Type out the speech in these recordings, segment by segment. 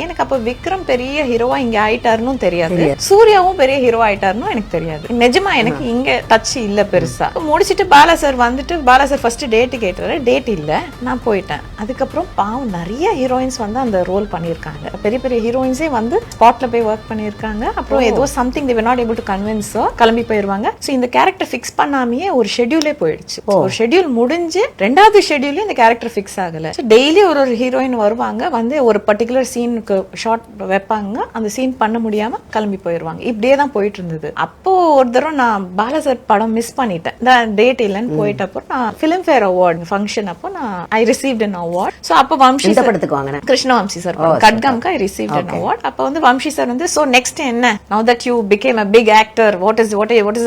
எனக்கு அப்ப விக்ரம் பெரிய ஹீரோவா இங்க ஆயிட்டாருன்னு தெரியாது, சூர்யாவும் பெரிய ஹீரோ ஆயிட்டாருன்னு எனக்கு தெரியாது. நிஜமா எனக்கு இங்க டச் இல்ல பெருசா. முடிச்சிட்டு பாலா சார் வந்துட்டு பாலா சார் ஃபர்ஸ்ட் டேட் கேட்டாரு, டேட் இல்ல, நான் போயிட்டேன். அதுக்கப்புறம் பாவம் நிறைய ஹீரோயின்ஸ் வந்து அந்த ரோல் பண்ணியிருக்காங்க, பெரிய பெரிய ஹீரோயின்ஸே வந்து ஸ்பாட்ல போய் ஒர்க் பண்ணியிருக்காங்க. அப்புறம் ஏதோ something they were not able to convince her, கிளம்பி போயிருவாங்க. ஸோ இந்த கேரக்டர் ஃபிக்ஸ் பண்ணாமையே ஒரு ஷெட்யூலே போயிடுச்சு. ஒரு ஷெட்யூல் முடிஞ்சு ரெண்டாவது ஷெட்யூல்ல இந்த கேரக்டர் ஃபிக்ஸ் ஆகல. டெய்லி ஒரு ஹீரோயின் வருவாங்க, வந்து ஒரு பர்டிகுலர் சீனுக்கு ஷார்ட் வைப்பாங்க, அந்த சீன் பண்ண முடியாம கிளம்பி போயிருவாங்க. இப்படியே தான் போயிட்டு இருந்தது. அப்போ ஒரு தடவை நான் பாலா சார் படம் மிஸ் பண்ணிட்டேன், டேட் இல்லைன்னு போயிட்டப்போ நான் ஃபிலிம் ஃபேர் அவார்ட் ஃபங்க்ஷன் அப்போ நான் I received an award. So அப்போ வம்சி படத்துக்கு வாங்கினேன், கிருஷ்ணவம்சி சார் கட்கம்க்கு ஐ ரிசீவ்ட் an award. அப்போ வந்து வம்சி சார் வந்து ஸோ நெக்ஸ்ட் என்ன, now that you became a big actor, what is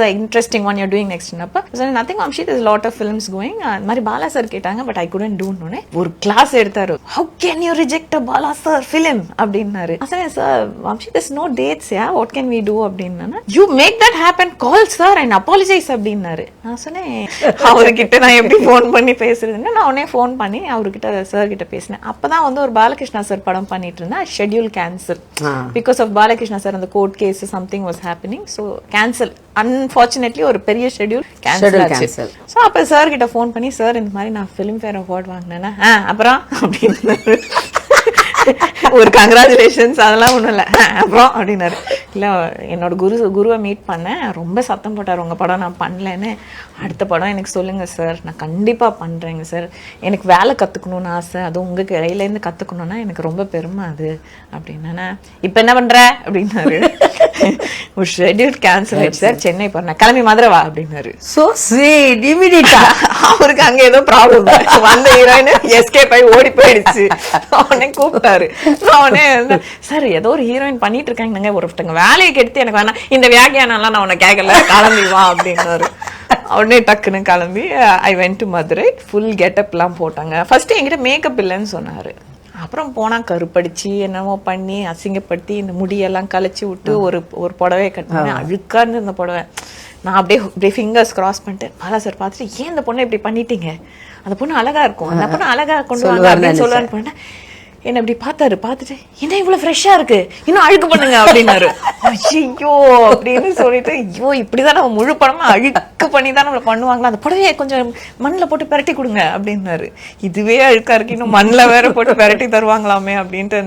the interesting one you're doing next? அப்போ nothing Vamshi, there's a lot of films going. அந்த மாதிரி Bala sir கேட்டாங்க, but I couldn't do னே ஒரு class எடுத்தாரு. how can you reject a Bala sir film அப்படின்னாரு. அசனே sir Vamsi there's no dates, yeah, what can we do அப்படின்னா, you make that happen, call sir and apologize அப்படின்னாரு. நான் சொன்னேன் அவர்கிட்ட நான் எப்படி ஃபோன் பண்ணி பேசுறதுன்னு நான் உடனே ஃபோன் பண்ணி அவர்கிட்ட சார் கிட்ட பேசினேன். அப்பதான் வந்து ஒரு பாலகிருஷ்ணா சார் படம் பண்ணிட்டு இருந்தேன், schedule cancel because of Balakrishna sir அந்த court case something was happening. So cancel, unfortunately ஒரு பெரிய ஷெட்யூல் கேன்சல் ஆச்சு. ஸோ அப்போ சார் கிட்ட ஃபோன் பண்ணி, சார் இந்த மாதிரி நான் ஃபிலிம் ஃபேர் அவார்ட் வாங்கினேன்னா அப்புறம் அப்படின்னு ஒரு கங்க்ராச்சுலேஷன்ஸ் அதெல்லாம் ஒன்றும் இல்லை அப்புறம் அப்படின்னாரு. இல்லை என்னோட குருவை மீட் பண்ணேன், ரொம்ப சத்தம் போட்டார் உங்கள் படம் நான் பண்ணலன்னு. அடுத்த படம் எனக்கு சொல்லுங்கள் சார், நான் கண்டிப்பாக பண்ணுறேங்க சார், எனக்கு வேலை கற்றுக்கணுன்னு ஆசை, அதுவும் உங்கள் கையிலேருந்து கற்றுக்கணுன்னா எனக்கு ரொம்ப பெருமை அது அப்படின்னா. இப்போ என்ன பண்ணுற அப்படின்னாரு. ஒரு ஷெட்யூல் கேன்சல் ஆயிடுச்சு சார், சென்னை போறேன், கிளம்பி மதுரை வா அப்படின்னாரு. ஸோ ஸ்வீட், இமிடியேட்டா அவருக்கு அங்கே ஏதோ ப்ராப்ளம், வந்த ஹீரோயின் எஸ்கேப் ஆகி ஓடி போயிடுச்சு. அவனே கூப்பிட்டாரு, அவனே சார் ஏதோ ஒரு ஹீரோயின் பண்ணிட்டு இருக்காங்க, ஒருத்தங்க வேலையை கெடுத்து எனக்கு வேணா இந்த வியாக்கியானெல்லாம் நான் உன்னை கேட்கல, கிளம்பி வா அப்படின்னாரு. உடனே டக்குன்னு கிளம்பி I went to Madurai. Full கெட்டப்லாம் போட்டாங்க. ஃபர்ஸ்ட் என்கிட்ட மேக்கப் இல்லைன்னு சொன்னாரு, அப்புறம் போனால் கருப்படிச்சு என்னமோ பண்ணி அசிங்கப்படுத்தி இந்த முடியெல்லாம் கழிச்சு விட்டு ஒரு புடவை கட்டினேன், அழுக்கான்னு இந்த புடவை. நான் அப்படியே ஃபிங்கர்ஸ் கிராஸ் பண்ணிட்டு பாலா சார் பார்த்துட்டு, ஏன் இந்த பொண்ணை இப்படி பண்ணிட்டீங்க, அந்த பொண்ணு அழகா இருக்கும், அந்த பொண்ணு அழகா கொண்டு வாங்க அப்படின்னு சொல்லலான்னு பண்ணேன். என்ன இப்படி பார்த்துட்டு என்ன இவ்வளவு ஃப்ரெஷ்ஷா இருக்கு, இன்னும் அழுக்கு பண்ணுங்க அப்படின்னாரு. ஐயோ அப்படின்னு சொல்லிட்டு, ஐயோ இப்படிதான் நம்ம முழு படமா அழுக்கு பண்ணி தான் நம்மள பண்ணுவாங்களா, அந்த புடவையை கொஞ்சம் மண்ணில் போட்டு பெரட்டி கொடுங்க அப்படின்னாரு. இதுவே அழுக்கா இருக்கு, இன்னும் மண்ணில் வேற போட்டு பெரட்டி தருவாங்களாமே அப்படின்ட்டு